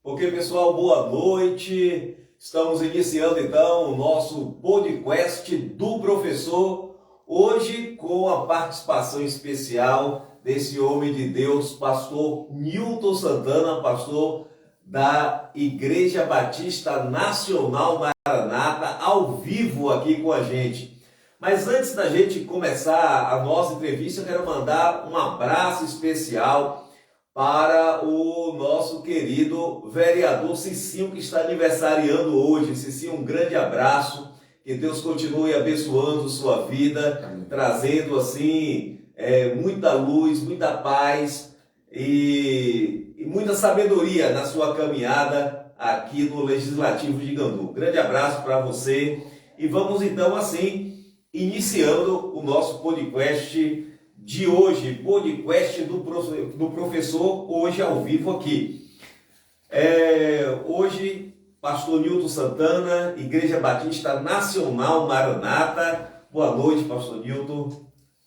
Ok, pessoal, boa noite. Estamos iniciando então o nosso podcast do professor, hoje com a participação especial desse homem de Deus, pastor Nilton Santana, pastor da Igreja Batista Nacional Maranata, ao vivo aqui com a gente. Mas antes da gente começar a nossa entrevista, eu quero mandar um abraço especial para o nosso querido vereador Cicinho, que está aniversariando hoje. Cicinho, um grande abraço, que Deus continue abençoando sua vida, amém, trazendo assim muita luz, muita paz e muita sabedoria na sua caminhada aqui no Legislativo de Gandu. Grande abraço para você e vamos então assim iniciando o nosso podcast de hoje, podcast do professor, hoje ao vivo aqui. Hoje, pastor Nilton Santana, Igreja Batista Nacional Maranata. Boa noite, pastor Nilton.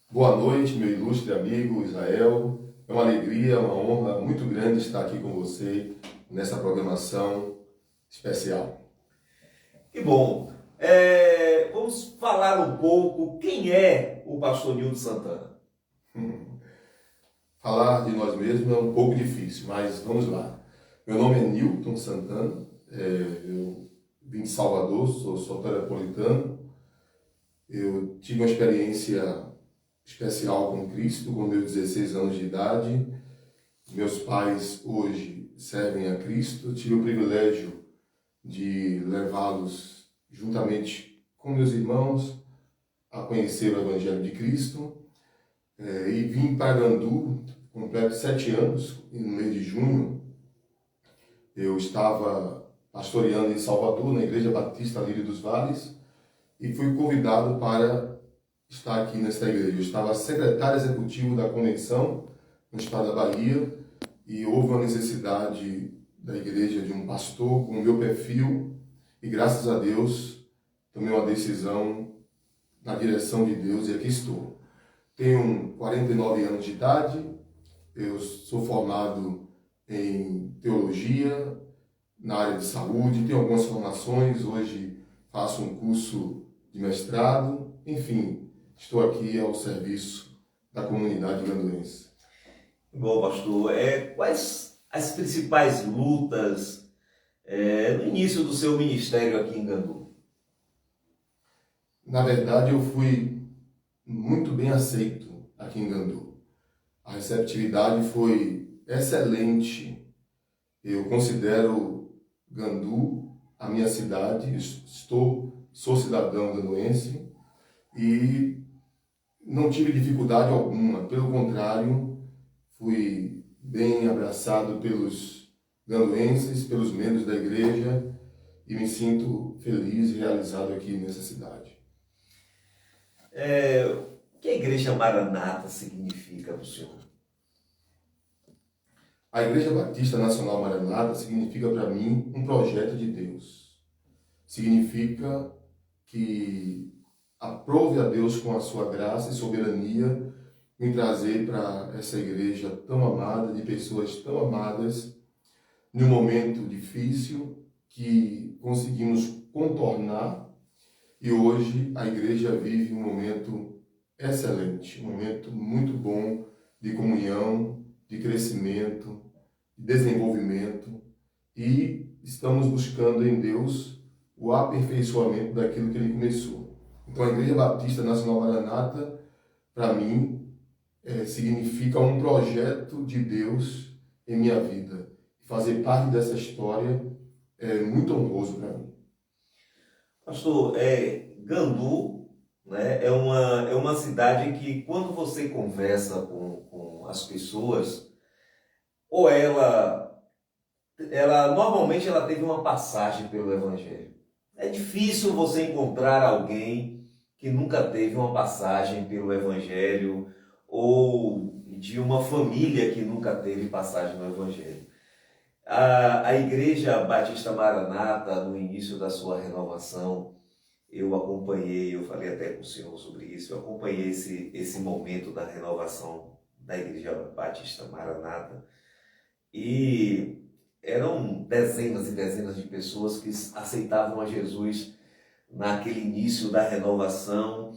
Boa noite, meu ilustre amigo Israel. É uma alegria, uma honra muito grande estar aqui com você nessa programação especial. Que bom. Vamos falar um pouco quem é o pastor Nilton Santana. Falar de nós mesmos é um pouco difícil, mas vamos lá. Meu nome é Nilton Santana, eu vim de Salvador, sou soteropolitano. Eu tive uma experiência especial com Cristo com meus 16 anos de idade. Meus pais hoje servem a Cristo. Tive o privilégio de levá-los juntamente com meus irmãos a conhecer o Evangelho de Cristo. E vim para Gandu, completo 7 anos, e no mês de junho eu estava pastoreando em Salvador, na Igreja Batista Lírio dos Vales, e fui convidado para estar aqui nesta igreja. Eu estava secretário executivo da convenção no estado da Bahia, e houve uma necessidade da igreja de um pastor com o meu perfil, e graças a Deus tomei uma decisão na direção de Deus, e aqui estou. Tenho 49 anos de idade, eu sou formado em teologia, na área de saúde, tenho algumas formações, hoje faço um curso de mestrado, enfim, estou aqui ao serviço da comunidade ganduense. Bom, pastor, quais as principais lutas no início do seu ministério aqui em Gandu? Na verdade, eu fui muito bem aceito aqui em Gandu. A receptividade foi excelente. Eu considero Gandu a minha cidade, sou cidadão ganduense e não tive dificuldade alguma. Pelo contrário, fui bem abraçado pelos ganduenses, pelos membros da igreja e me sinto feliz e realizado aqui nessa cidade. O que a Igreja Maranata significa para o senhor? A Igreja Batista Nacional Maranata significa para mim um projeto de Deus. Significa que aprove a Deus com a sua graça e soberania me trazer para essa igreja tão amada, de pessoas tão amadas, num momento difícil que conseguimos contornar. E hoje a igreja vive um momento excelente, um momento muito bom de comunhão, de crescimento, de desenvolvimento, e estamos buscando em Deus o aperfeiçoamento daquilo que Ele começou. Então a Igreja Batista Nacional Maranata, para mim, significa um projeto de Deus em minha vida. Fazer parte dessa história é muito honroso para mim. Pastor, Gandu, né, é uma cidade que, quando você conversa com as pessoas, ou ela normalmente ela teve uma passagem pelo Evangelho. É difícil você encontrar alguém que nunca teve uma passagem pelo Evangelho ou de uma família que nunca teve passagem no Evangelho. A Igreja Batista Maranata, no início da sua renovação, eu acompanhei, eu falei até com o senhor sobre isso, eu acompanhei esse momento da renovação da Igreja Batista Maranata, e eram dezenas e dezenas de pessoas que aceitavam a Jesus naquele início da renovação.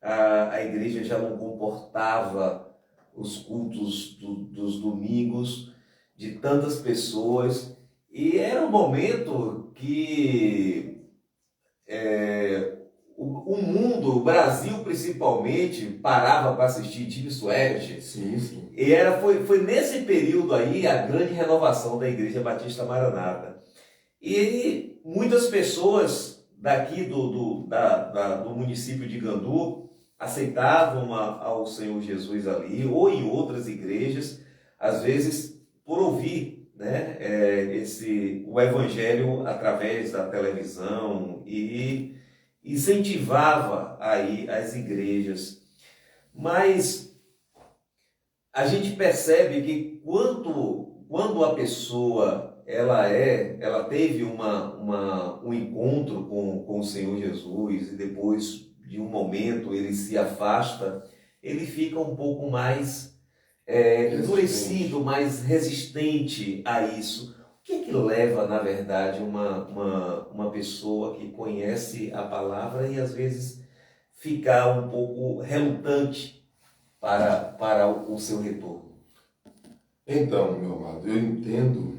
A igreja já não comportava os cultos dos domingos de tantas pessoas, e era um momento que o mundo, o Brasil principalmente, parava para assistir Tim Swaggart. Sim, sim. E foi nesse período aí a grande renovação da Igreja Batista Maranata. E muitas pessoas daqui do município de Gandu aceitavam ao Senhor Jesus ali, ou em outras igrejas, às vezes por ouvir, né, o Evangelho através da televisão, e incentivava aí as igrejas. Mas a gente percebe que quando a pessoa ela teve um encontro com o Senhor Jesus, e depois de um momento ele se afasta, ele fica um pouco mais endurecido, mais resistente a isso. O que é que leva, na verdade, uma pessoa que conhece a palavra e às vezes ficar um pouco relutante para o seu retorno? Então, meu amado, eu entendo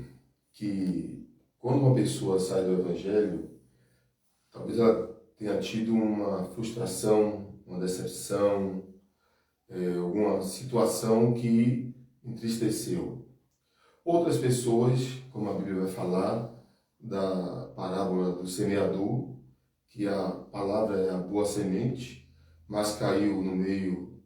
que quando uma pessoa sai do Evangelho, talvez ela tenha tido uma frustração, uma decepção, alguma situação que entristeceu. Outras pessoas, como a Bíblia vai falar, da parábola do semeador, que a palavra é a boa semente, mas caiu no meio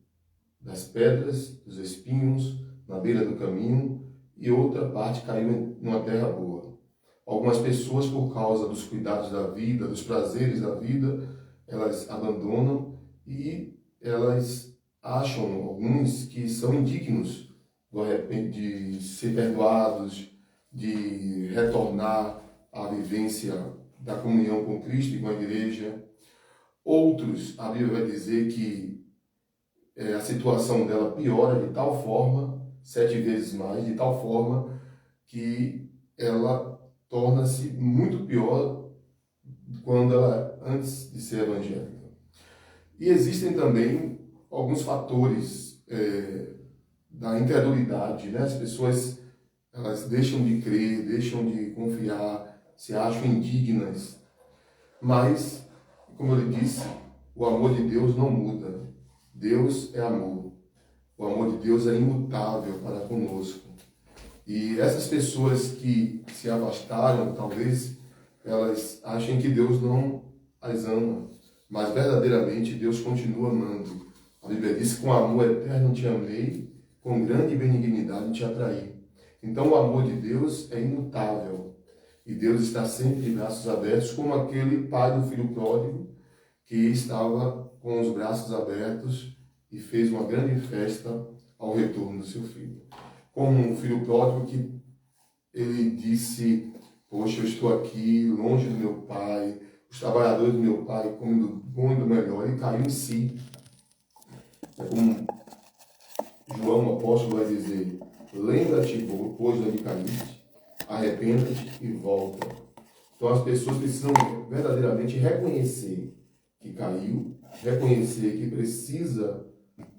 das pedras, dos espinhos, na beira do caminho, e outra parte caiu numa terra boa. Algumas pessoas, por causa dos cuidados da vida, dos prazeres da vida, elas abandonam e elas acham, alguns, que são indignos de ser perdoados, de retornar à vivência da comunhão com Cristo e com a igreja. Outros, a Bíblia vai dizer que a situação dela piora de tal forma, 7 vezes mais, de tal forma que ela torna-se muito pior quando ela antes de ser evangélica. E existem também alguns fatores da incredulidade, né? As pessoas, elas deixam de crer, deixam de confiar, se acham indignas. Mas, como eu lhe disse, o amor de Deus não muda. Deus é amor. O amor de Deus é imutável para conosco. E essas pessoas que se afastaram, talvez elas achem que Deus não as ama, mas verdadeiramente Deus continua amando. A Bíblia diz que com amor eterno te amei, com grande benignidade te atraí. Então o amor de Deus é imutável. E Deus está sempre de braços abertos, como aquele pai do filho pródigo que estava com os braços abertos e fez uma grande festa ao retorno do seu filho. Como um filho pródigo que ele disse: poxa, eu estou aqui longe do meu pai, os trabalhadores do meu pai comem do bom e do melhor, e caiu em si. É como João, o apóstolo, vai dizer: lembra-te, pois, de onde caíste, arrependa-te e volta. Então as pessoas precisam verdadeiramente reconhecer que caiu, reconhecer que precisa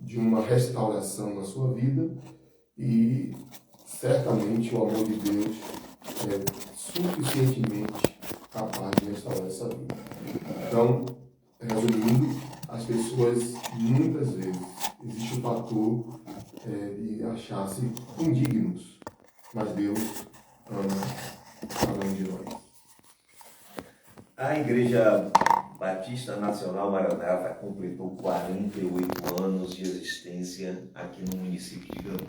de uma restauração na sua vida, e certamente o amor de Deus é suficientemente capaz de restaurar essa vida. Então, resumindo, as pessoas muitas vezes existe o fator de achar-se indignos, mas Deus ama cada um de nós. A Igreja Batista Nacional Maranata completou 48 anos de existência aqui no município de Gandu.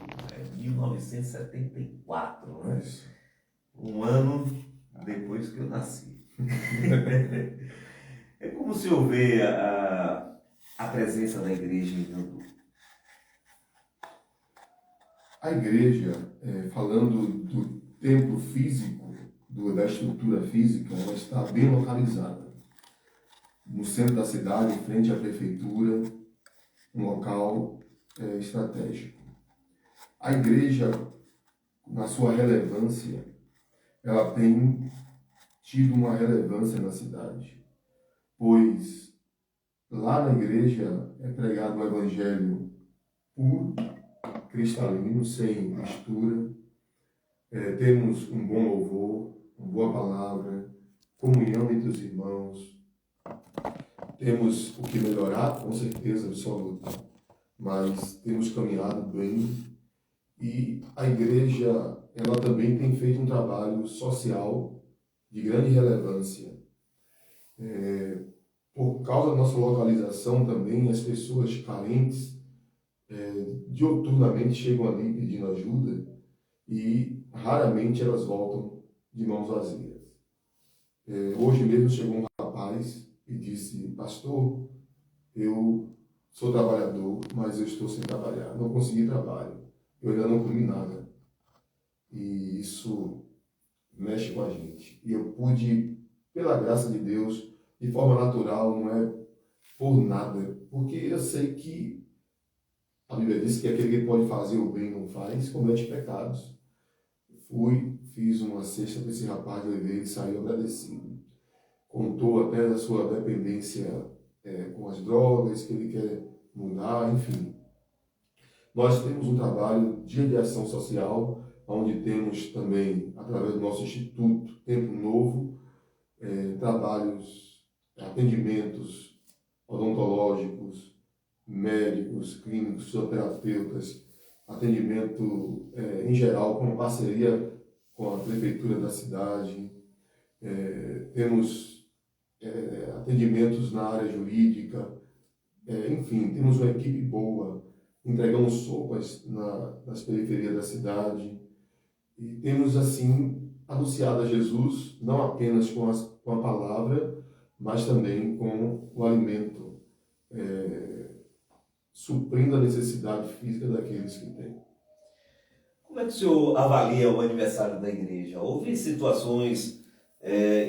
1974, né? Um ano depois que eu nasci. É como o senhor vê a presença da igreja em Gandu? A igreja, falando do templo físico, da estrutura física, ela está bem localizada. No centro da cidade, em frente à prefeitura, um local estratégico. A igreja, na sua relevância, ela tem tido uma relevância na cidade, pois lá na igreja é pregado um evangelho puro, cristalino, sem mistura. Temos um bom louvor, uma boa palavra, comunhão entre os irmãos. Temos o que melhorar, com certeza absoluta, mas temos caminhado bem. E a igreja, ela também tem feito um trabalho social de grande relevância. Por causa da nossa localização também, as pessoas carentes dioturnamente chegam ali pedindo ajuda e raramente elas voltam de mãos vazias. Hoje mesmo chegou um rapaz e disse: pastor, eu sou trabalhador, mas eu estou sem trabalhar, não consegui trabalho, eu ainda não comi nada. E isso mexe com a gente. E eu pude, pela graça de Deus, de forma natural, não é por nada, porque eu sei que a Bíblia diz que aquele que pode fazer o bem não faz, comete pecados. Fiz uma cesta para esse rapaz, levei, ele saiu agradecido. Contou até da sua dependência com as drogas, que ele quer mudar, enfim. Nós temos um trabalho de ação social, onde temos também, através do nosso Instituto Tempo Novo, trabalhos, atendimentos odontológicos, médicos, clínicos, fisioterapeutas, atendimento em geral, com parceria com a prefeitura da cidade. Temos atendimentos na área jurídica, enfim, temos uma equipe boa, entregamos sopas nas periferias da cidade e temos, assim, anunciado a Jesus, não apenas com a palavra, mas também com o alimento, suprindo a necessidade física daqueles que têm. Como é que o senhor avalia o aniversário da igreja? Houve situações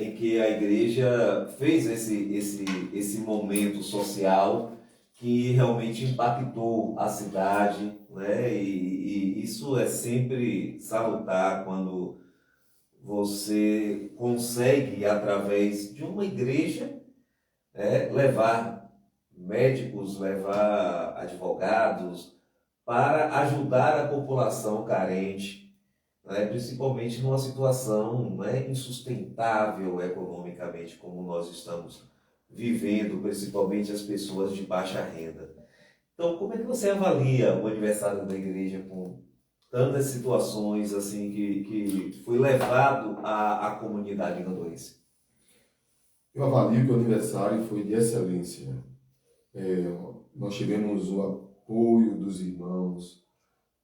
em que a igreja fez esse momento social que realmente impactou a cidade, né? E isso é sempre salutar quando você consegue, através de uma igreja, levar médicos, levar advogados para ajudar a população carente, né, principalmente numa situação, né, insustentável economicamente, como nós estamos vivendo, principalmente as pessoas de baixa renda. Então, como é que você avalia o aniversário da igreja com tantas situações assim que foi levado à comunidade gandoense? Eu avalio que o aniversário foi de excelência. Nós tivemos o apoio dos irmãos,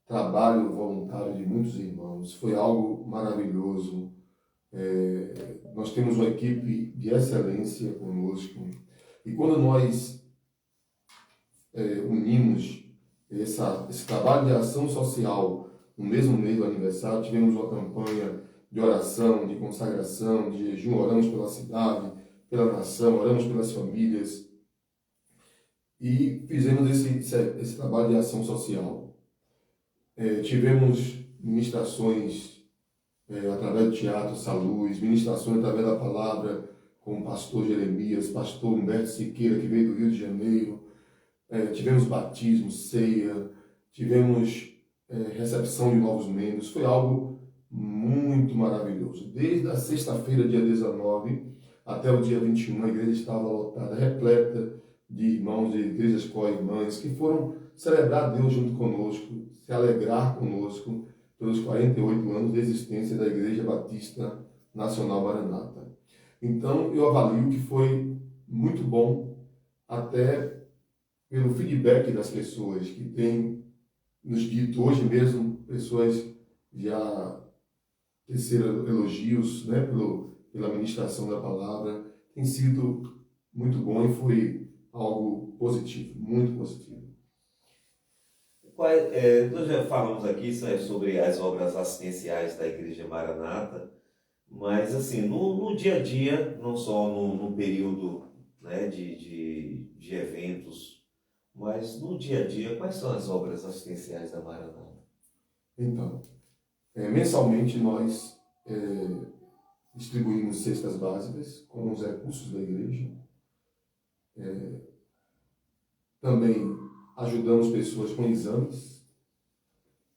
trabalho voluntário de muitos irmãos, foi algo maravilhoso. Nós temos uma equipe de excelência conosco e quando nós unimos esse trabalho de ação social no mesmo mês do aniversário, tivemos uma campanha de oração, de consagração, de jejum, oramos pela cidade, pela nação, oramos pelas famílias e fizemos esse trabalho de ação social. Tivemos ministrações através do Teatro Saluz, ministrações através da palavra com o pastor Jeremias, pastor Humberto Siqueira, que veio do Rio de Janeiro. Tivemos batismo, ceia, tivemos recepção de novos membros. Foi algo muito maravilhoso. Desde a sexta-feira, dia 19, até o dia 21, a igreja estava lotada, repleta de irmãos de igrejas co-irmãs que foram celebrar Deus junto conosco, se alegrar conosco pelos 48 anos de existência da Igreja Batista Nacional Maranata. Então, eu avalio que foi muito bom, até pelo feedback das pessoas que têm nos dito hoje mesmo, pessoas já teceram elogios, né, pela ministração da palavra. Tem sido muito bom e foi algo positivo, muito positivo. Nós já falamos aqui sobre as obras assistenciais da Igreja Maranata, mas assim, no dia a dia, não só no período, né, de eventos, mas no dia a dia, quais são as obras assistenciais da Maranata? Então, mensalmente nós distribuímos cestas básicas com os recursos da igreja. Também ajudamos pessoas com exames.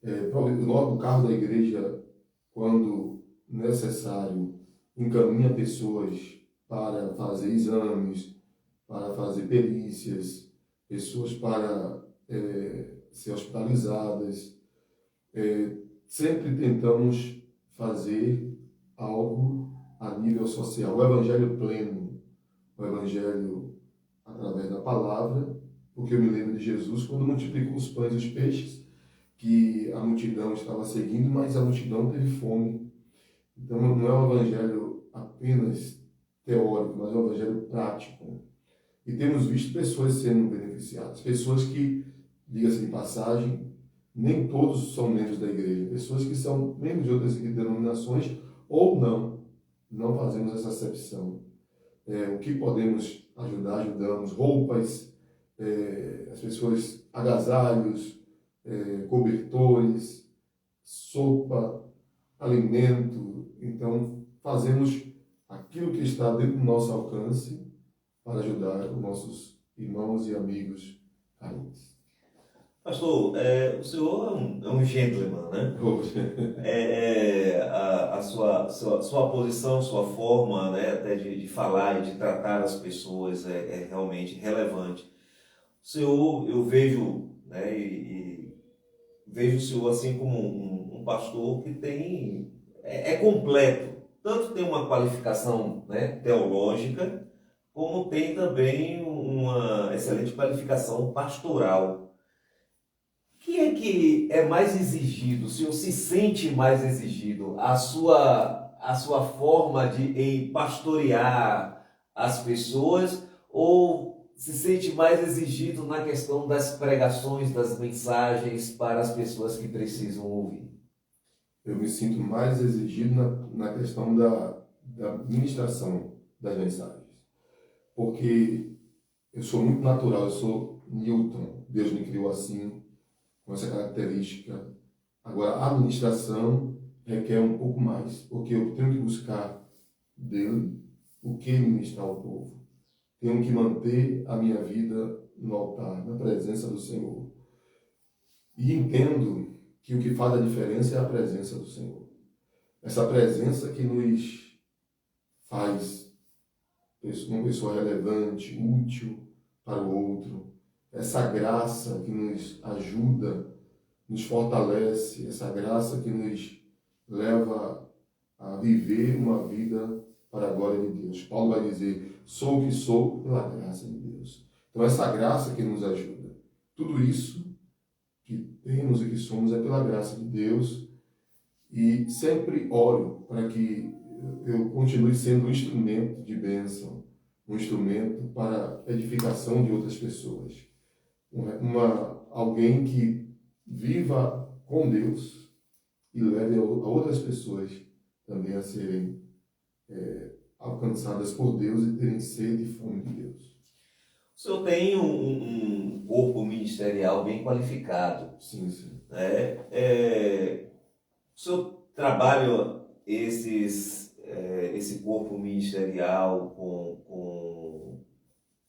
O carro da igreja, quando necessário, encaminha pessoas para fazer exames, para fazer perícias, pessoas para ser hospitalizadas. Sempre tentamos fazer algo a nível social. O evangelho pleno, o evangelho através da palavra, porque eu me lembro de Jesus quando multiplicou os pães e os peixes, que a multidão estava seguindo, mas a multidão teve fome. Então não é um evangelho apenas teórico, mas é um evangelho prático. E temos visto pessoas sendo beneficiadas, pessoas que, diga-se de passagem, nem todos são membros da igreja, pessoas que são membros de outras denominações ou não fazemos essa acepção. O que podemos ajudar, ajudamos, roupas, as pessoas, agasalhos, cobertores, sopa, alimento. Então, fazemos aquilo que está dentro do nosso alcance para ajudar os nossos irmãos e amigos carentes. Pastor, o senhor é um gentleman, né? A sua posição, sua forma, né, até de falar e de tratar as pessoas é realmente relevante. O senhor, eu vejo, né, e vejo o senhor assim como um pastor que é completo. Tanto tem uma qualificação, né, teológica, como tem também uma excelente qualificação pastoral. O que é mais exigido? O senhor se sente mais exigido? A sua forma de pastorear as pessoas, ou se sente mais exigido na questão das pregações, das mensagens para as pessoas que precisam ouvir? Eu me sinto mais exigido na questão da ministração das mensagens. Porque eu sou muito natural, eu sou Newton, Deus me criou assim, com essa característica. Agora, a administração requer um pouco mais, porque eu tenho que buscar dele o que ministrar ao povo. Tenho que manter a minha vida no altar, na presença do Senhor. E entendo que o que faz a diferença é a presença do Senhor. Essa presença que nos faz uma pessoa relevante, útil para o outro. Essa graça que nos ajuda, nos fortalece, essa graça que nos leva a viver uma vida para a glória de Deus. Paulo vai dizer, sou o que sou pela graça de Deus. Então essa graça que nos ajuda. Tudo isso que temos e que somos é pela graça de Deus, e sempre oro para que eu continue sendo um instrumento de bênção, um instrumento para a edificação de outras pessoas. Alguém que viva com Deus e leve a outras pessoas também a serem alcançadas por Deus e terem sede e fome de Deus. O senhor tem um corpo ministerial bem qualificado. Sim, sim. O senhor trabalha esse corpo ministerial com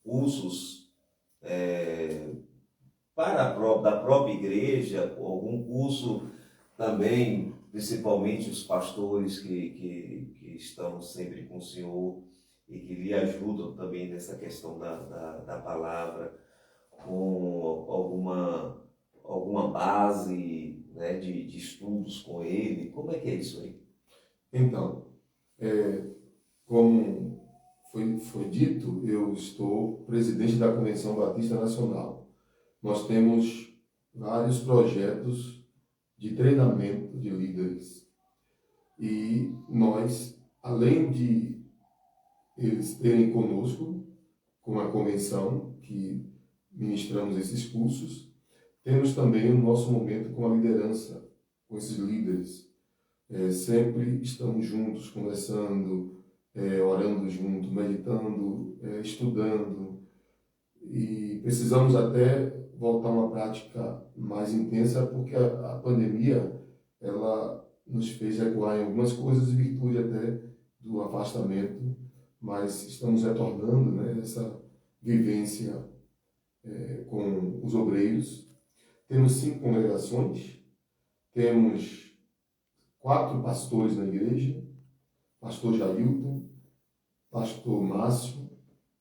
cursos da própria igreja, algum curso também, principalmente os pastores que estão sempre com o senhor e que lhe ajudam também nessa questão da palavra, com alguma base, né, de estudos com ele? Como é que é isso aí? Então, como foi dito, eu estou presidente da Convenção Batista Nacional. Nós temos vários projetos de treinamento de líderes. E nós, além de eles terem conosco, com a convenção, que ministramos esses cursos, temos também o nosso momento com a liderança, com esses líderes. Sempre estamos juntos, conversando, orando juntos, meditando, estudando. E precisamos até voltar a uma prática mais intensa, porque a pandemia ela nos fez recuar em algumas coisas, em virtude até do afastamento, mas estamos retornando, né, essa vivência com os obreiros. Temos 5 congregações, temos 4 pastores na igreja, pastor Jailton, pastor Márcio,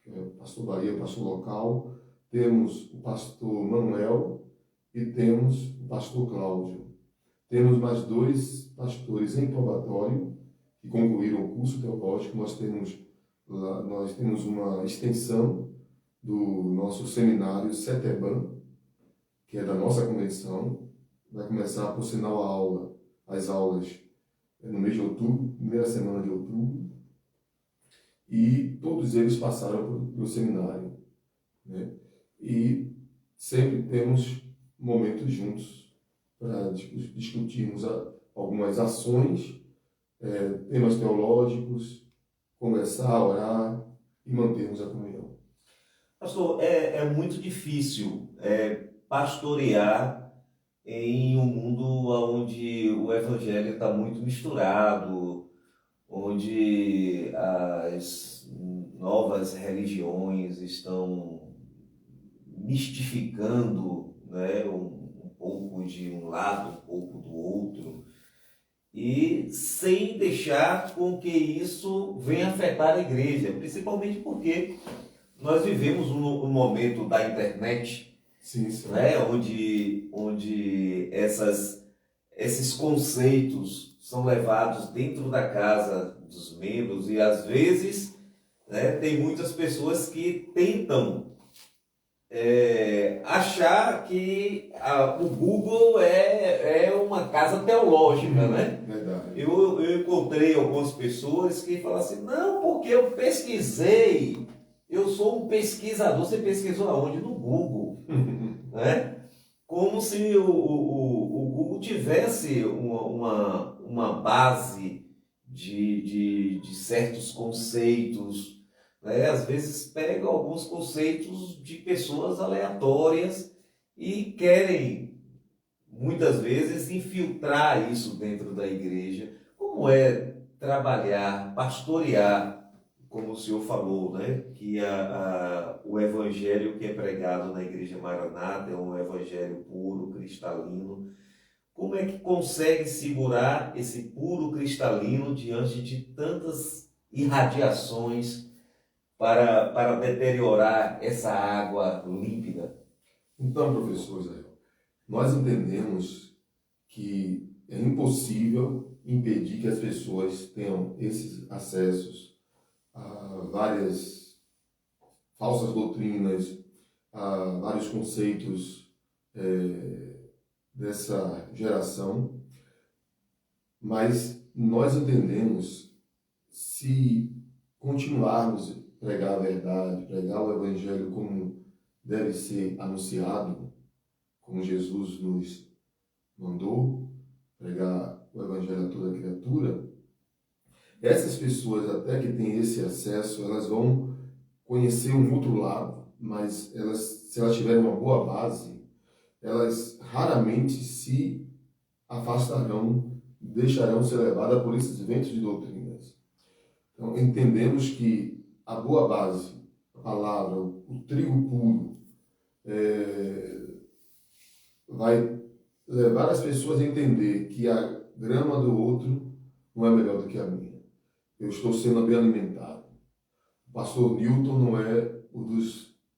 que é o pastor Bahia, pastor local, temos o pastor Manuel e temos o pastor Cláudio. Temos mais 2 pastores em probatório que concluíram o curso teológico. Nós temos uma extensão do nosso seminário CETEBAN, que é da nossa convenção. Vai começar, por sinal, as aulas no mês de outubro, primeira semana de outubro. E todos eles passaram pelo seminário, né? E sempre temos momentos juntos para discutirmos algumas ações, temas teológicos, conversar, orar e mantermos a comunhão. Pastor, é muito difícil pastorear em um mundo onde o evangelho está muito misturado, onde as novas religiões estão mistificando, né, um pouco de um lado, um pouco do outro, e sem deixar com que isso venha afetar a igreja, principalmente porque nós vivemos um momento da internet, Sim, sim. né, onde esses conceitos são levados dentro da casa dos membros e às vezes, né, tem muitas pessoas que tentam achar que o Google é uma casa teológica, né? Verdade. Eu encontrei algumas pessoas que falam assim, não, porque eu pesquisei, eu sou um pesquisador. Você pesquisou aonde? No Google, né? Como se o Google tivesse uma base de certos conceitos, né? Às vezes pega alguns conceitos de pessoas aleatórias e querem, muitas vezes, infiltrar isso dentro da igreja. Como é trabalhar, pastorear, como o senhor falou, né? Que o evangelho que é pregado na Igreja Maranata é um evangelho puro, cristalino. Como é que consegue segurar esse puro cristalino diante de tantas irradiações para deteriorar essa água límpida? Então, professor Israel, nós entendemos que é impossível impedir que as pessoas tenham esses acessos a várias falsas doutrinas, a vários conceitos dessa geração, mas nós entendemos, se continuarmos a pregar a verdade, pregar o evangelho como deve ser anunciado, como Jesus nos mandou, pregar o evangelho a toda criatura, essas pessoas, até que têm esse acesso, elas vão conhecer um outro lado, mas se elas tiverem uma boa base, elas raramente se afastarão, deixarão ser levadas por esses ventos de doutrinas. Então, entendemos que a boa base, a palavra, o trigo puro, vai levar as pessoas a entender que a grama do outro não é melhor do que a minha. Eu estou sendo bem alimentado. O pastor Newton não é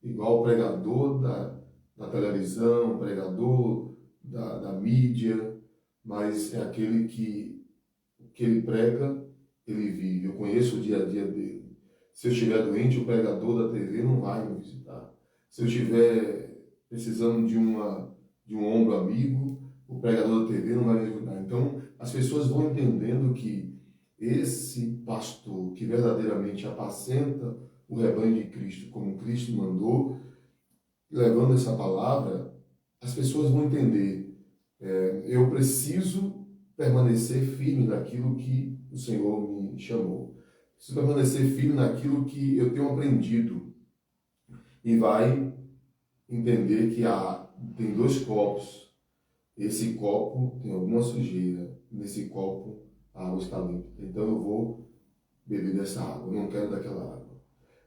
igual pregador da televisão, pregador da mídia, mas é aquele que ele prega, ele vive. Eu conheço o dia a dia dele. Se eu estiver doente, o pregador da TV não vai me visitar. Se eu estiver precisando de um ombro amigo, o pregador da TV não vai me ajudar. Então, as pessoas vão entendendo que esse pastor que verdadeiramente apacenta o rebanho de Cristo, como Cristo mandou, levando essa palavra, as pessoas vão entender. Eu preciso permanecer firme naquilo que o Senhor me chamou. Preciso permanecer firme naquilo que eu tenho aprendido. E vai entender que tem 2 copos. Esse copo tem alguma sujeira. Nesse copo a água está limpa. Então eu vou beber dessa água, eu não quero daquela água.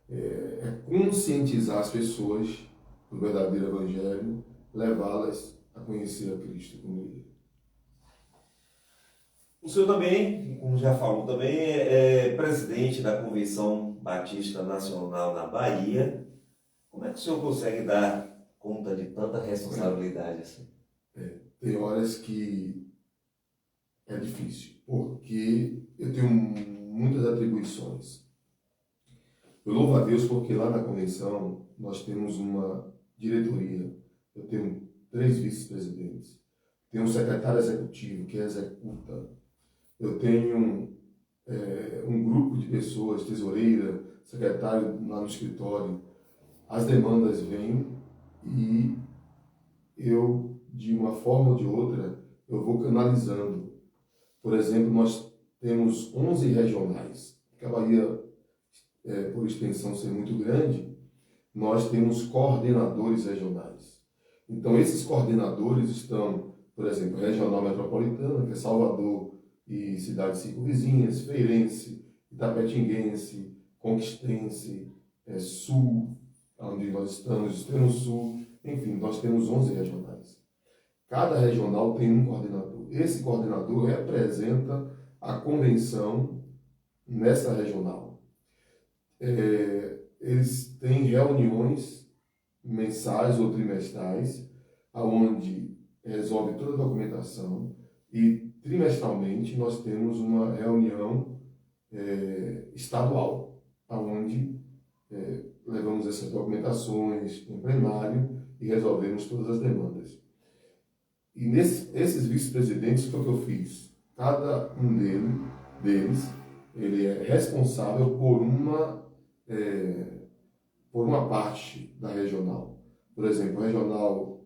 É conscientizar as pessoas do verdadeiro Evangelho, levá-las a conhecer a Cristo como Ele. O senhor também, como já falou, também é presidente da Convenção Batista Nacional na Bahia. Como é que o senhor consegue dar conta de tanta responsabilidade assim? Tem horas que é difícil, porque eu tenho muitas atribuições. Eu louvo a Deus porque lá na convenção nós temos uma diretoria, eu tenho 3 vice-presidentes, tenho um secretário executivo que executa, eu tenho um grupo de pessoas, tesoureira, secretário lá no escritório. As demandas vêm e eu, de uma forma ou de outra, eu vou canalizando. Por exemplo, nós temos 11 regionais, porque a Bahia, por extensão ser muito grande, nós temos coordenadores regionais. Então, esses coordenadores estão, por exemplo, Regional Metropolitana, que é Salvador e cidades circunvizinhas, Feirense, Itapetinguense, Conquistense, Sul, onde nós estamos, Extremo Sul, enfim, nós temos 11 regionais. Cada regional tem um coordenador. Esse coordenador representa a convenção nessa regional. Eles têm reuniões mensais ou trimestrais, onde resolve toda a documentação, e trimestralmente nós temos uma reunião estadual, onde levamos essas documentações em plenário e resolvemos todas as demandas. E esses vice-presidentes, foi o que eu fiz. Cada um deles, ele é responsável por uma parte da regional. Por exemplo, regional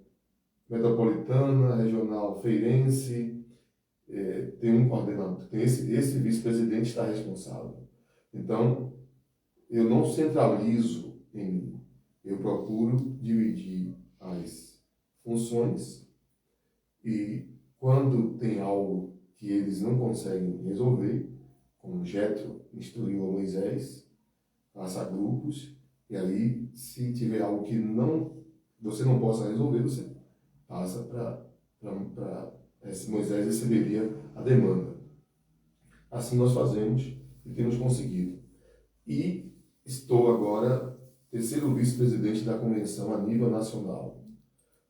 metropolitana, regional feirense, tem um coordenador. Esse vice-presidente está responsável. Então, eu não centralizo em mim. Eu procuro dividir as funções e quando tem algo que eles não conseguem resolver, como Jetro instruiu a Moisés, faça grupos, e aí, se tiver algo que você não possa resolver, você passa para Moisés receberia a demanda. Assim nós fazemos e temos conseguido. E estou agora terceiro vice-presidente da convenção a nível nacional,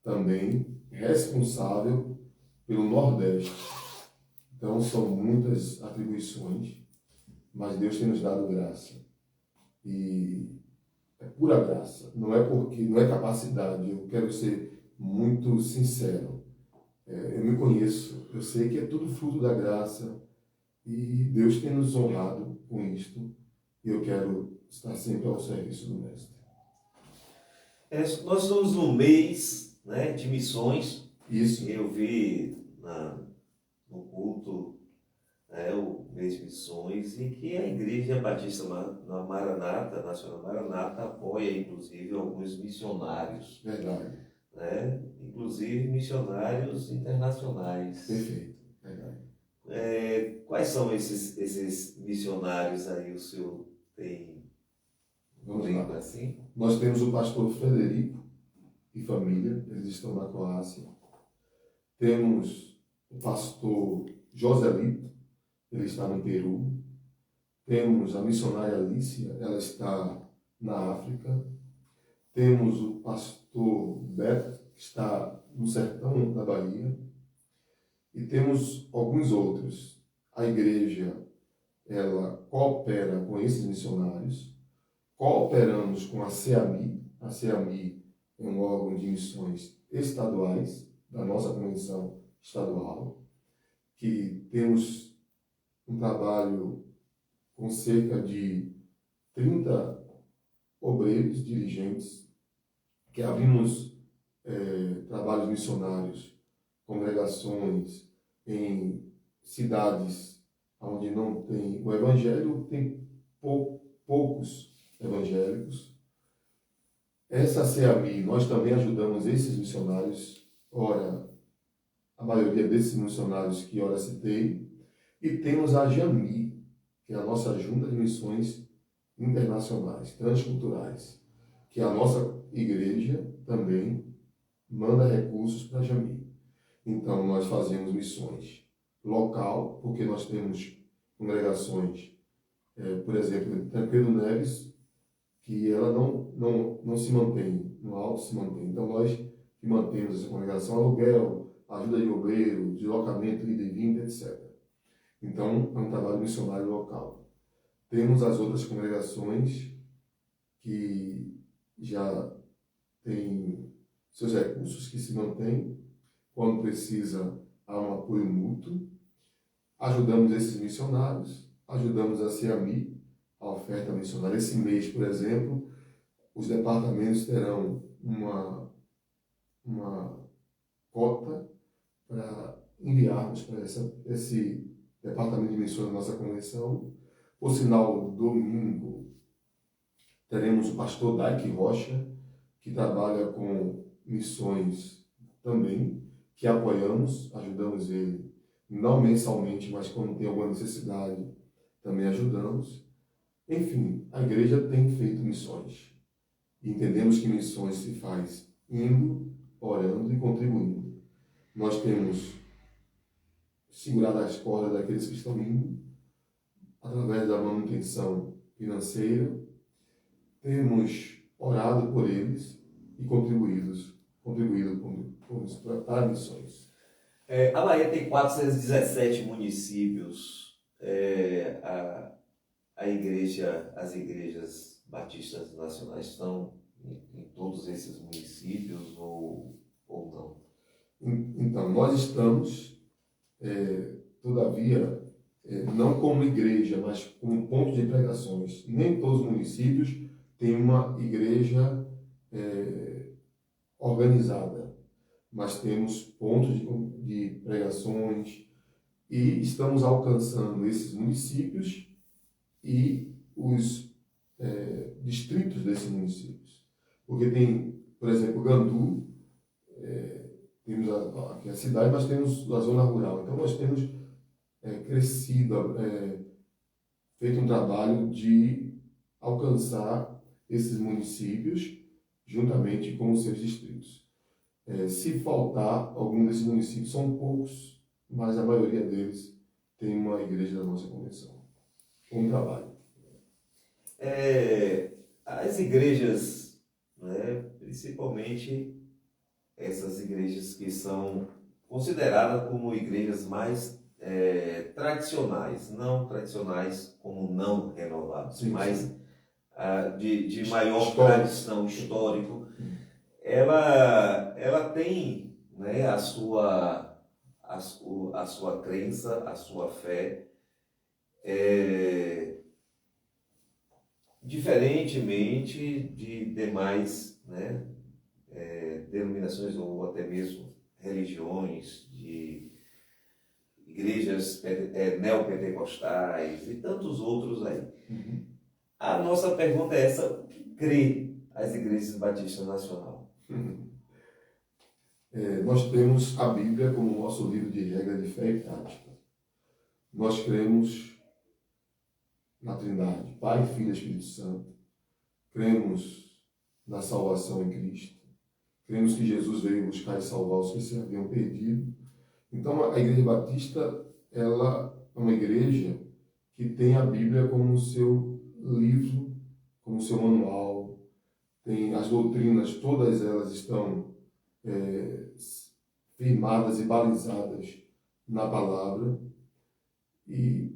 também responsável pelo Nordeste. Então são muitas atribuições, mas Deus tem nos dado graça. E é pura graça, não é capacidade. Eu quero ser muito sincero. Eu me conheço, eu sei que é tudo fruto da graça e Deus tem nos honrado com isto. E eu quero estar sempre ao serviço do Mestre. Nós estamos no mês, né, de missões. Isso. Eu vi no culto o mês de missões e que a Igreja Batista Maranata, Nacional Maranata, apoia inclusive alguns missionários. Verdade. Né? Inclusive missionários internacionais. Perfeito. Verdade. Quais são esses missionários aí, o senhor tem Vamos lembra lá. assim? Nós temos o pastor Frederico e família, eles estão na Croácia. Temos o pastor Joselito, ele está no Peru. Temos a missionária Alicia, ela está na África. Temos o pastor Beto, que está no sertão da Bahia. E temos alguns outros. A igreja, ela coopera com esses missionários. Cooperamos com a CEAMI. A CEAMI é um órgão de missões estaduais da nossa convenção estadual, que temos um trabalho com cerca de 30 obreiros, dirigentes, que abrimos trabalhos missionários, congregações em cidades onde não tem o evangelho, tem poucos evangélicos. Essa CEAMI, nós também ajudamos esses missionários, ora, a maioria desses missionários que ora citei, e temos a JAMI, que que é a nossa Junta de Missões Internacionais, Transculturais, que a nossa igreja também manda recursos para Jami. Então, nós fazemos missões local, porque nós temos congregações, por exemplo, em Tancredo Neves, que ela não se mantém, no alto se mantém. Então, nós que mantemos essa congregação, aluguel, ajuda de obreiro, deslocamento, ida e vinda, etc. Então, é um trabalho missionário local. Temos as outras congregações que já têm seus recursos, que se mantêm. Quando precisa, há um apoio mútuo. Ajudamos esses missionários, ajudamos a CEAMI, a oferta missionária. Esse mês, por exemplo, os departamentos terão uma cota para enviarmos para esse departamento de missões da nossa convenção. Por sinal, domingo, teremos o pastor Daik Rocha, que trabalha com missões também, que apoiamos, ajudamos ele, não mensalmente, mas quando tem alguma necessidade, também ajudamos. Enfim, a igreja tem feito missões. E entendemos que missões se faz indo, orando e contribuindo. Nós temos segurado as cordas daqueles que estão indo, através da manutenção financeira, temos orado por eles e contribuído para missões. A Bahia tem 417 municípios. As igrejas batistas nacionais estão em todos esses municípios ou não? Então, nós estamos, todavia, não como igreja, mas como ponto de pregações. Nem todos os municípios têm uma igreja organizada, mas temos pontos de pregações e estamos alcançando esses municípios e os distritos desses municípios. Porque tem, por exemplo, Gandu, temos aqui a cidade, mas temos a zona rural. Então nós temos crescido, feito um trabalho de alcançar esses municípios juntamente com os seus distritos. Se faltar algum desses municípios, são poucos, mas a maioria deles tem uma igreja da nossa convenção. Um trabalho. As igrejas, né, principalmente essas igrejas que são consideradas como igrejas mais tradicionais, não tradicionais como não renovadas, Sim, mas sim. De maior tradição histórico, ela tem, né, a sua crença, a sua fé, diferentemente de demais, né, denominações ou até mesmo religiões, de igrejas neopentecostais e tantos outros aí. Uhum. A nossa pergunta é essa: o que crê as igrejas batistas nacional? Nós temos a Bíblia como nosso livro de regra de fé e prática. Nós cremos na Trindade, Pai, Filho e Espírito Santo. Cremos na salvação em Cristo. Cremos que Jesus veio buscar e salvar os que se haviam perdido. Então, a Igreja Batista, ela é uma igreja que tem a Bíblia como seu livro, como seu manual. Tem as doutrinas, todas elas estão firmadas e balizadas na palavra. E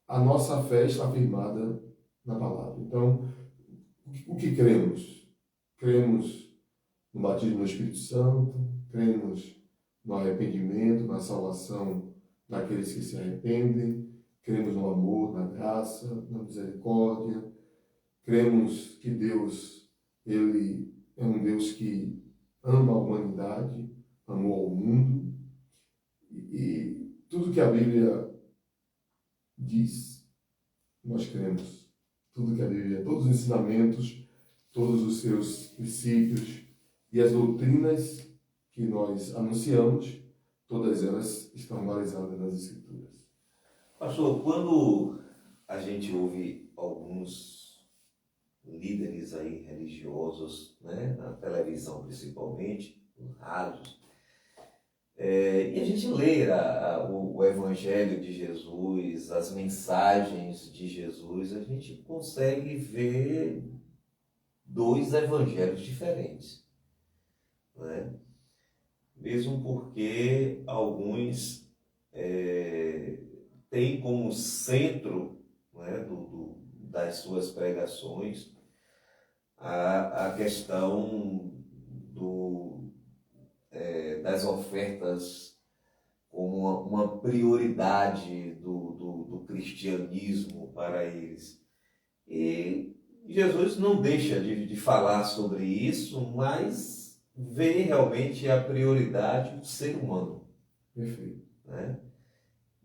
a nossa fé está firmada na palavra. Então, o que cremos? Cremos no batismo no Espírito Santo, cremos no arrependimento, na salvação daqueles que se arrependem, cremos no amor, na graça, na misericórdia, cremos que Deus, Ele é um Deus que ama a humanidade, amou ao mundo, e tudo que a Bíblia diz, nós cremos. Tudo que a Bíblia, todos os ensinamentos, todos os seus princípios e as doutrinas que nós anunciamos, todas elas estão balizadas nas Escrituras. Pastor, quando a gente ouve alguns líderes aí religiosos, né, na televisão principalmente, nos rádios, e a gente lê o Evangelho de Jesus, as mensagens de Jesus, a gente consegue ver dois evangelhos diferentes, né? Mesmo porque alguns têm como centro, né, das suas pregações a questão das ofertas como uma prioridade do cristianismo para eles. E Jesus não deixa de falar sobre isso, mas vê realmente a prioridade do ser humano. Perfeito. Né?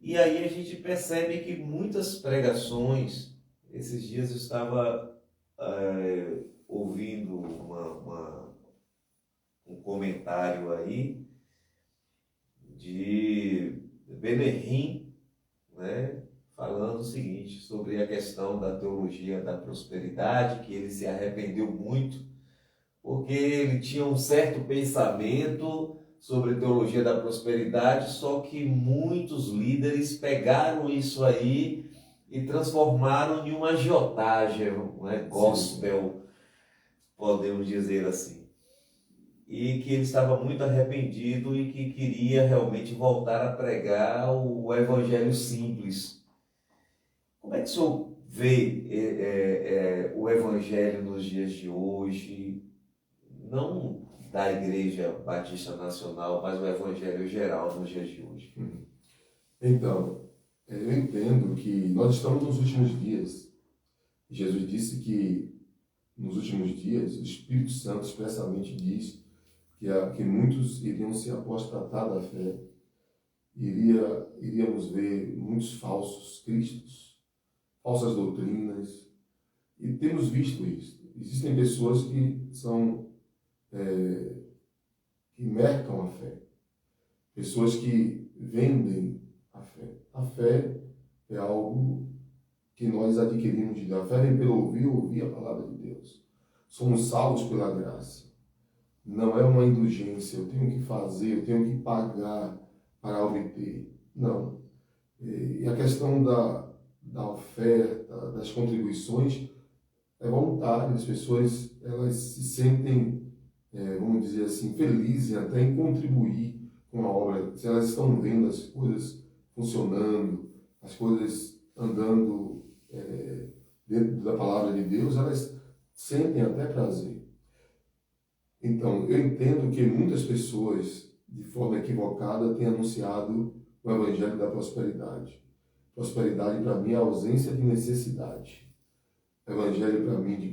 E aí a gente percebe que muitas pregações, esses dias eu estava ouvindo um comentário aí de Benihim, né, falando o seguinte, sobre a questão da teologia da prosperidade, que ele se arrependeu muito, porque ele tinha um certo pensamento sobre teologia da prosperidade, só que muitos líderes pegaram isso aí e transformaram em uma agiotagem, né, gospel, podemos dizer assim. E que ele estava muito arrependido e que queria realmente voltar a pregar o evangelho simples. Como é que o senhor vê o evangelho nos dias de hoje, não da Igreja Batista Nacional, mas o evangelho geral nos dias de hoje? Então, eu entendo que nós estamos nos últimos dias. Jesus disse que nos últimos dias o Espírito Santo expressamente diz que muitos iriam se apostatar da fé, iríamos ver muitos falsos cristos, falsas doutrinas, e temos visto isso. Existem pessoas que que mercam a fé, pessoas que vendem a fé. A fé é algo que nós adquirimos de Deus. A fé vem pelo ouvir a palavra de Deus. Somos salvos pela graça. Não é uma indulgência, eu tenho que fazer, eu tenho que pagar para obter. Não. E a questão da oferta, das contribuições, é voluntário. As pessoas elas se sentem, vamos dizer assim, felizes até em contribuir com a obra. Se elas estão vendo as coisas funcionando, as coisas andando dentro da palavra de Deus, elas sentem até prazer. Então, eu entendo que muitas pessoas, de forma equivocada, têm anunciado o evangelho da prosperidade. Prosperidade, para mim, é a ausência de necessidade. O evangelho, para mim,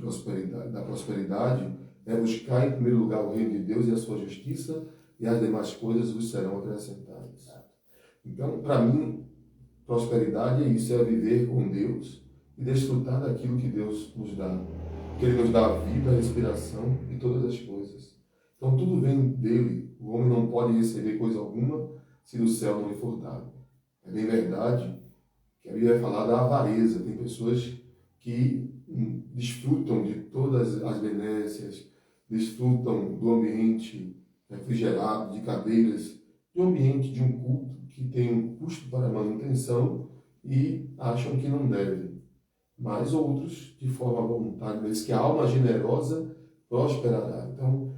da prosperidade é buscar, em primeiro lugar, o reino de Deus e a sua justiça, e as demais coisas vos serão acrescentadas. Então, para mim, prosperidade é isso, é viver com Deus e desfrutar daquilo que Deus nos dá. Que Ele nos dá a vida, a respiração e todas as coisas. Então tudo vem dele. O homem não pode receber coisa alguma se do céu não lhe for dado. É bem verdade que a Bíblia vai falar da avareza. Tem pessoas que desfrutam de todas as benécias, desfrutam do ambiente refrigerado, de cadeiras, de um ambiente de um culto que tem um custo para manutenção e acham que não devem. Mas outros, de forma voluntária, diz que a alma generosa prosperará. Então,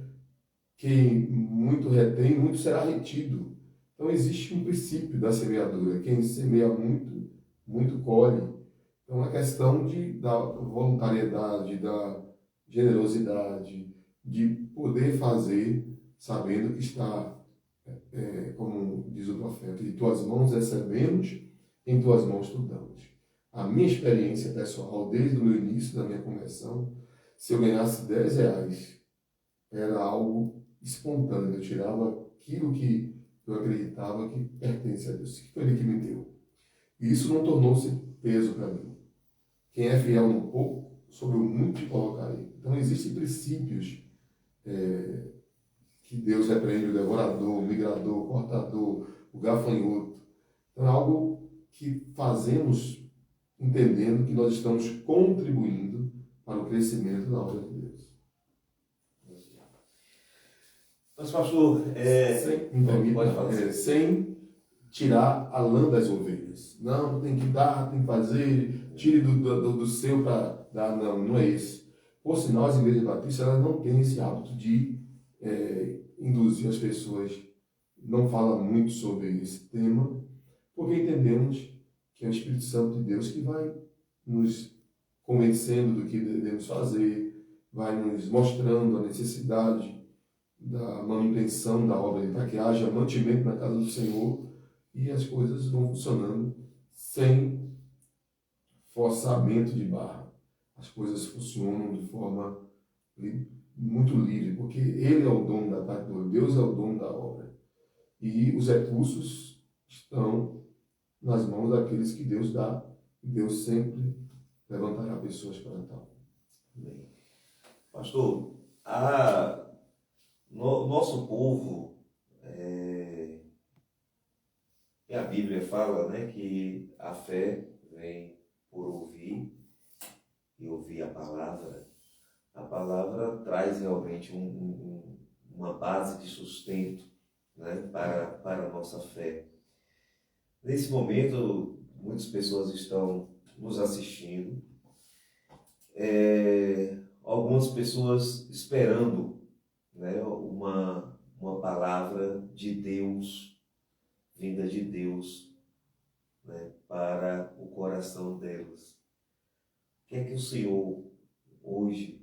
quem muito retém, muito será retido. Então, existe um princípio da semeadura. Quem semeia muito, muito colhe. Então, a questão da voluntariedade, da generosidade, de poder fazer, sabendo que está, como diz o profeta, de tuas mãos recebemos, em tuas mãos tu damos. A minha experiência pessoal, desde o meu início da minha conversão, se eu ganhasse R$10, era algo espontâneo. Eu tirava aquilo que eu acreditava que pertence a Deus, que foi Ele que me deu. E isso não tornou-se peso para mim. Quem é fiel no pouco, sobre o muito te colocarei. Então, existem princípios que Deus repreende: o devorador, o migrador, o cortador, o gafanhoto. Então, é algo que fazemos entendendo que nós estamos contribuindo para o crescimento da obra de Deus. Mas, pastor, pode falar assim. Sem tirar a lã das ovelhas. Não, tem que dar, tem que fazer, tire do seu para dar. Não, não é isso. Por sinal, as igrejas batistas elas não têm esse hábito de induzir as pessoas, não fala muito sobre esse tema, porque entendemos que é o Espírito Santo de Deus que vai nos convencendo do que devemos fazer, vai nos mostrando a necessidade da manutenção da obra, para que haja mantimento na casa do Senhor, e as coisas vão funcionando sem forçamento de barra. As coisas funcionam de forma muito livre, porque Ele é o dono da tarefa, Deus é o dono da obra. E os recursos estão nas mãos daqueles que Deus dá, e Deus sempre levantará pessoas para tal. Bem, pastor, nosso povo, e a Bíblia fala, né, que a fé vem por ouvir e ouvir a palavra. A palavra traz realmente uma base de sustento, né, para a nossa fé. Nesse momento, muitas pessoas estão nos assistindo, algumas pessoas esperando, né, uma palavra de Deus, vinda de Deus, né, para o coração delas. O que é que o Senhor hoje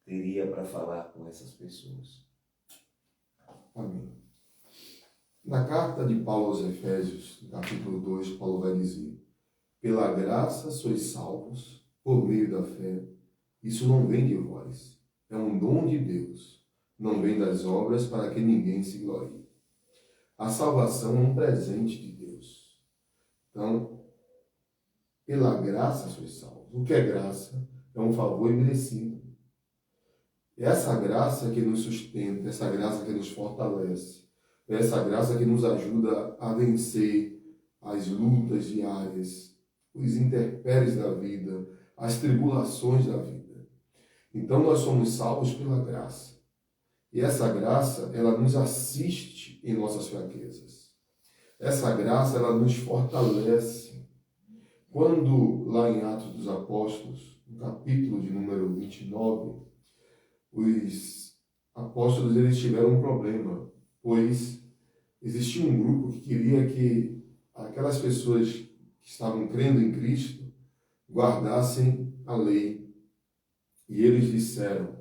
teria para falar com essas pessoas? Amém. Na carta de Paulo aos Efésios, no capítulo 2, Paulo vai dizer: pela graça sois salvos, por meio da fé. Isso não vem de vós, é um dom de Deus. Não vem das obras para que ninguém se glorie. A salvação é um presente de Deus. Então, pela graça sois salvos. O que é graça? É um favor imerecido. Essa graça que nos sustenta, essa graça que nos fortalece, essa graça que nos ajuda a vencer as lutas diárias, os intempéries da vida, as tribulações da vida. Então nós somos salvos pela graça. E essa graça, ela nos assiste em nossas fraquezas. Essa graça, ela nos fortalece. Quando, lá em Atos dos Apóstolos, no capítulo de número 29, os apóstolos eles tiveram um problema, pois existia um grupo que queria que aquelas pessoas que estavam crendo em Cristo guardassem a lei. E eles disseram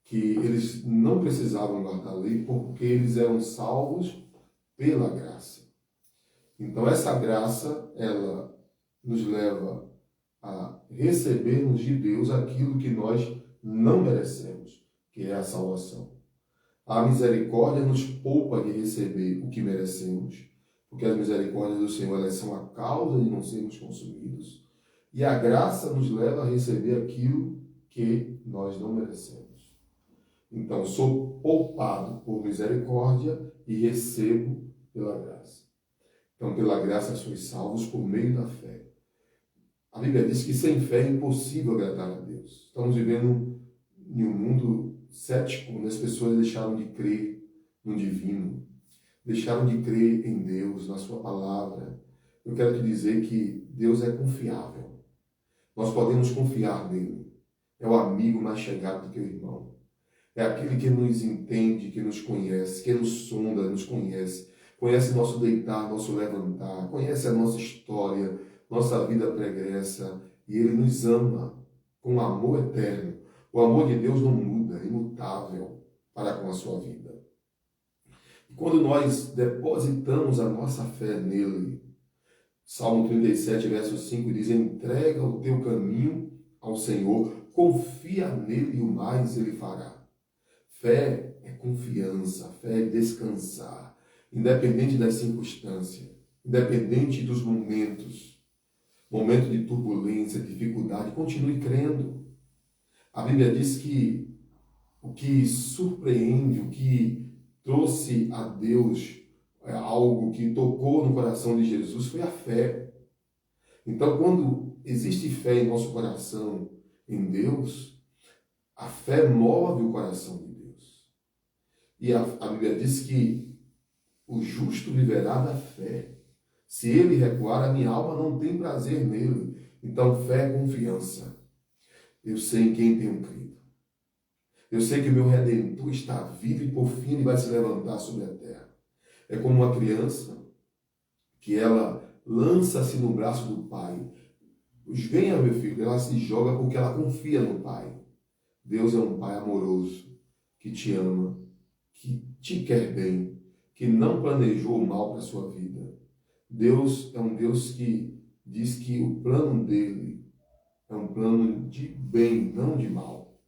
que eles não precisavam guardar a lei porque eles eram salvos pela graça. Então essa graça, ela nos leva a recebermos de Deus aquilo que nós não merecemos, que é a salvação. A misericórdia nos poupa de receber o que merecemos, porque as misericórdias do Senhor elas são a causa de não sermos consumidos. E a graça nos leva a receber aquilo que nós não merecemos. Então, sou poupado por misericórdia e recebo pela graça. Então, pela graça sois salvos por meio da fé. A Bíblia diz que sem fé é impossível agradar a Deus. Estamos vivendo em um mundo cético, onde as pessoas deixaram de crer no divino, deixaram de crer em Deus, na sua palavra. Eu quero te dizer que Deus é confiável. Nós podemos confiar nele. É o amigo mais chegado do que o irmão. É aquele que nos entende, que nos conhece, que nos sonda, nos conhece. Conhece nosso deitar, nosso levantar, conhece a nossa história, nossa vida pregressa. E ele nos ama com amor eterno. O amor de Deus não muda, é imutável para com a sua vida. E quando nós depositamos a nossa fé nele, Salmo 37, verso 5 diz: entrega o teu caminho ao Senhor, confia nele e o mais ele fará. Fé é confiança, fé é descansar, independente das circunstâncias, independente dos momentos, momento de turbulência, dificuldade, continue crendo. A Bíblia diz que o que surpreende, o que trouxe a Deus algo que tocou no coração de Jesus foi a fé. Então, quando existe fé em nosso coração em Deus, a fé move o coração de Deus. E a Bíblia diz que o justo viverá da fé. Se ele recuar, a minha alma não tem prazer nele. Então, fé é confiança. Eu sei em quem tenho crido. Eu sei que o meu Redentor está vivo e por fim ele vai se levantar sobre a terra. É como uma criança que ela lança-se no braço do pai. Venha, meu filho, ela se joga porque ela confia no pai. Deus é um pai amoroso, que te ama, que te quer bem, que não planejou o mal para a sua vida. Deus é um Deus que diz que o plano dele é um plano de bem, não de mal.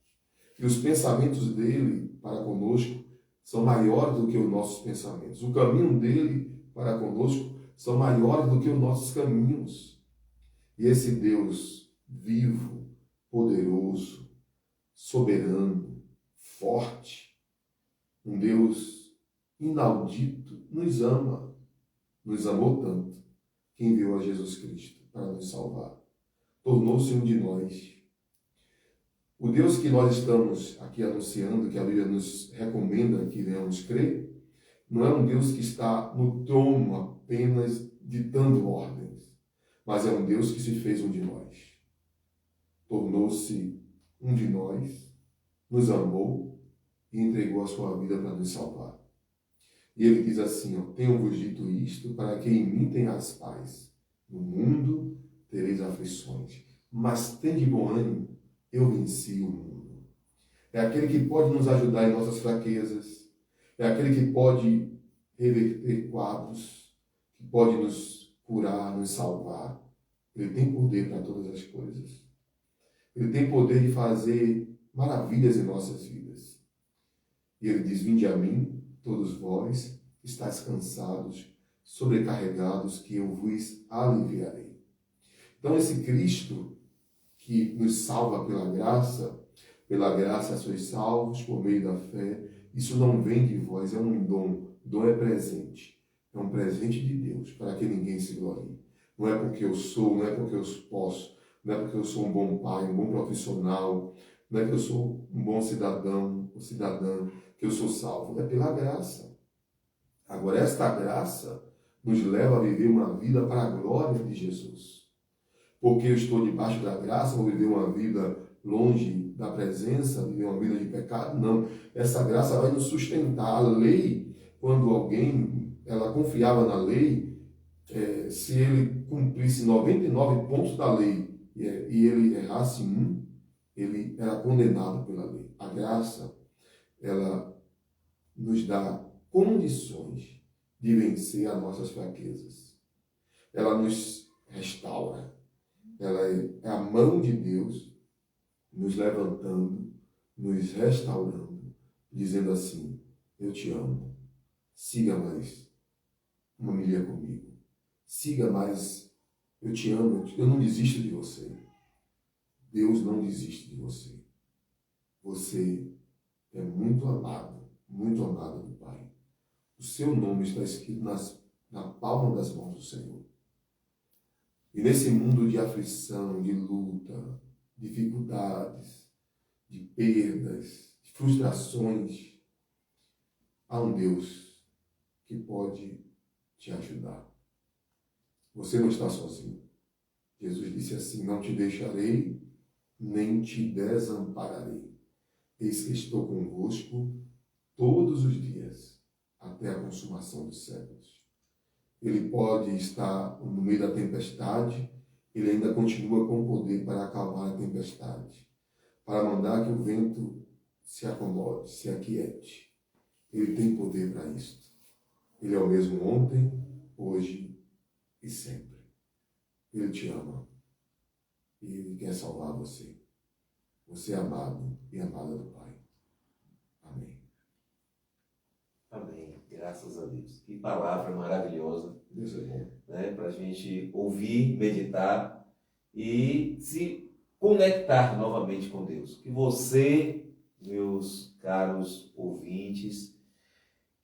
E os pensamentos dele para conosco são maiores do que os nossos pensamentos. O caminho dele para conosco são maiores do que os nossos caminhos. E esse Deus vivo, poderoso, soberano, forte, um Deus inaudito, nos ama, nos amou tanto, que enviou a Jesus Cristo para nos salvar. Tornou-se um de nós. O Deus que nós estamos aqui anunciando, que a Bíblia nos recomenda que venhamos crer, não é um Deus que está no trono apenas ditando ordens, mas é um Deus que se fez um de nós. Tornou-se um de nós, nos amou e entregou a sua vida para nos salvar. E ele diz assim, tenho-vos dito isto para que em mim tenhas paz. No mundo tereis aflições, mas tende bom ânimo, eu venci o mundo. É aquele que pode nos ajudar em nossas fraquezas, é aquele que pode reverter quadros, que pode nos curar, nos salvar. Ele tem poder para todas as coisas. Ele tem poder de fazer maravilhas em nossas vidas. E ele diz, vinde a mim, todos vós, estáis cansados, sobrecarregados, que eu vos aliviarei. Então esse Cristo que nos salva pela graça sois salvos por meio da fé, isso não vem de vós, é um dom. Dom é presente. É um presente de Deus, para que ninguém se glorie. Não é porque eu sou, não é porque eu posso, não é porque eu sou um bom pai, um bom profissional, não é que eu sou um bom cidadão ou cidadã, que eu sou salvo. É pela graça. Agora, esta graça nos leva a viver uma vida para a glória de Jesus. Porque eu estou debaixo da graça, vou viver uma vida longe da presença, viver uma vida de pecado? Não. Essa graça vai nos sustentar. A lei, quando alguém, ela confiava na lei, se ele cumprisse 99 pontos da lei e ele errasse um, ele era condenado pela lei. A graça, ela nos dá condições de vencer as nossas fraquezas. Ela nos restaura. Ela é a mão de Deus nos levantando, nos restaurando, dizendo assim, eu te amo, siga mais uma milha comigo, siga mais, eu te amo, eu não desisto de você. Deus não desiste de você. Você é muito amado do Pai. O seu nome está escrito na palma das mãos do Senhor. E nesse mundo de aflição, de luta, dificuldades, de perdas, de frustrações, há um Deus que pode te ajudar. Você não está sozinho. Jesus disse assim, não te deixarei, nem te desampararei. Eis que estou convosco todos os dias, até a consumação dos séculos. Ele pode estar no meio da tempestade, ele ainda continua com poder para acalmar a tempestade, para mandar que o vento se acomode, se aquiete. Ele tem poder para isto. Ele é o mesmo ontem, hoje e sempre. Ele te ama e ele quer salvar você. Você é amado e amada do Pai. Amém. Amém. Graças a Deus. Que palavra maravilhosa. Deus é bom. Né? Para a gente ouvir, meditar e se conectar novamente com Deus. Que você, meus caros ouvintes,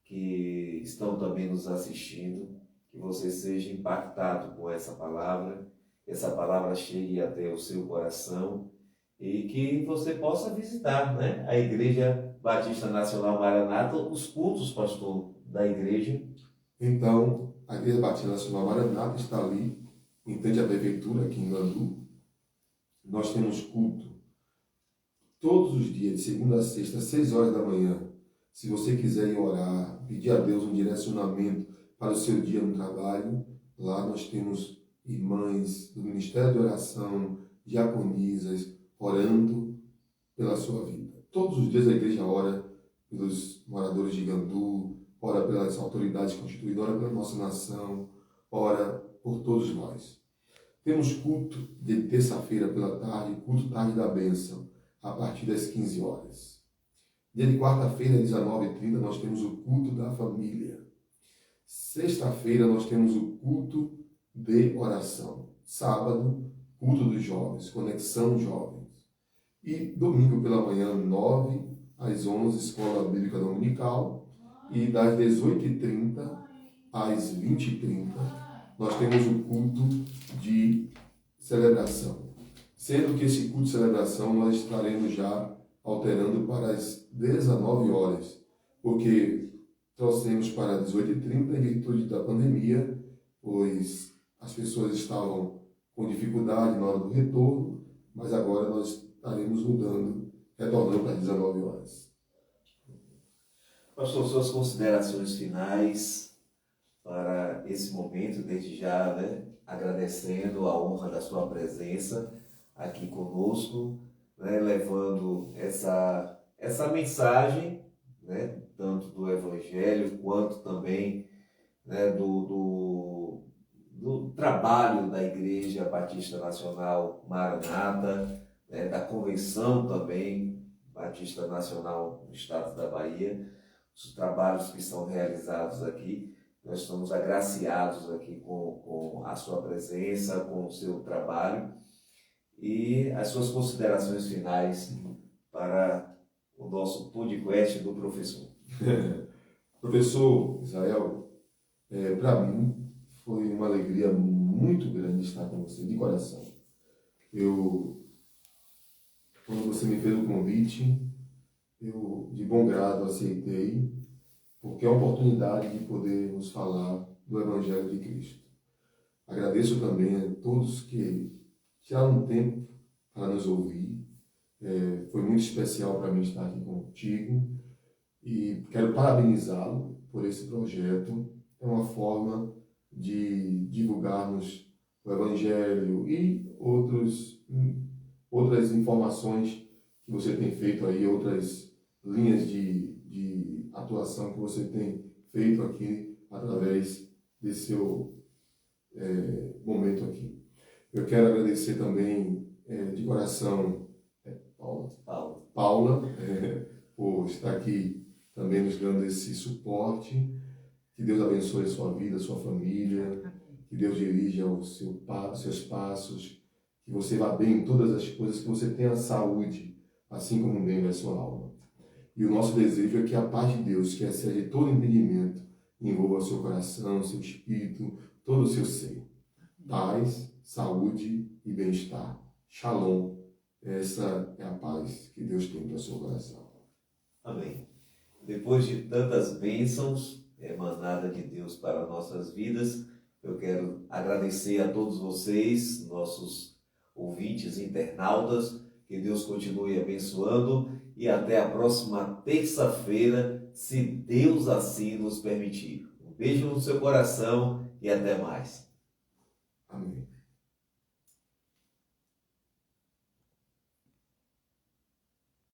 que estão também nos assistindo, que você seja impactado com essa palavra essa palavra chegue até o seu coração e que você possa visitar, né, a Igreja Batista Nacional Maranata, os cultos, pastor, da igreja. Então, a Igreja Batista Nacional Maranata está ali, em frente à prefeitura, aqui em Gandu. Nós temos culto todos os dias, de segunda a sexta, às 6 horas da manhã. Se você quiser ir orar, pedir a Deus um direcionamento para o seu dia no trabalho, lá nós temos irmãs do Ministério de Oração, diaconisas, orando pela sua vida. Todos os dias a igreja ora pelos moradores de Gandu, ora pelas autoridades constituídas, ora pela nossa nação, ora por todos nós. Temos culto de terça-feira pela tarde, culto tarde da bênção, a partir das 15 horas. Dia de quarta-feira, às 19h30, nós temos o culto da família. Sexta-feira, nós temos o culto de oração. Sábado, culto dos jovens, conexão jovens. E domingo pela manhã, 9 às 11, escola bíblica dominical. E das 18h30 às 20h30, nós temos o culto de celebração. Sendo que esse culto de celebração nós estaremos já alterando para as 19 horas, porque trouxemos para 18h30 em virtude da pandemia, pois as pessoas estavam com dificuldade na hora do retorno, mas agora nós estaremos mudando, retornando para as 19 horas. Pastor, suas considerações finais para esse momento, desde já, né, agradecendo a honra da sua presença aqui conosco, né, levando essa mensagem, né, tanto do Evangelho quanto também, né, do trabalho da Igreja Batista Nacional Maranata, né, da Convenção também Batista Nacional do Estado da Bahia, os trabalhos que são realizados aqui. Nós estamos agraciados aqui com a sua presença, com o seu trabalho e as suas considerações finais para o nosso podcast do professor. Professor Israel, para mim foi uma alegria muito grande estar com você, de coração. Quando você me fez o convite, eu de bom grado aceitei, porque é uma oportunidade de podermos falar do Evangelho de Cristo. Agradeço também a todos que tiraram um tempo para nos ouvir. Foi muito especial para mim estar aqui contigo e quero parabenizá-lo por esse projeto. É uma forma de divulgarmos o Evangelho e outras informações que você tem feito aí, outras linhas de atuação que você tem feito aqui através desse seu momento aqui. Eu quero agradecer também de coração Paula por estar aqui também nos dando esse suporte. Que Deus abençoe a sua vida, a sua família, que Deus dirija os seus passos, que você vá bem em todas as coisas, que você tenha saúde, assim como bem vai sua alma. E o nosso desejo é que a paz de Deus, que excede todo entendimento, envolva o seu coração, o seu espírito, todo o seu ser. Paz, saúde e bem-estar. Shalom. Essa é a paz que Deus tem para o seu coração. Amém. Depois de tantas bênçãos emanadas de Deus para nossas vidas, eu quero agradecer a todos vocês, nossos ouvintes, internautas, que Deus continue abençoando e até a próxima terça-feira, se Deus assim nos permitir. Um beijo no seu coração e até mais. Amém.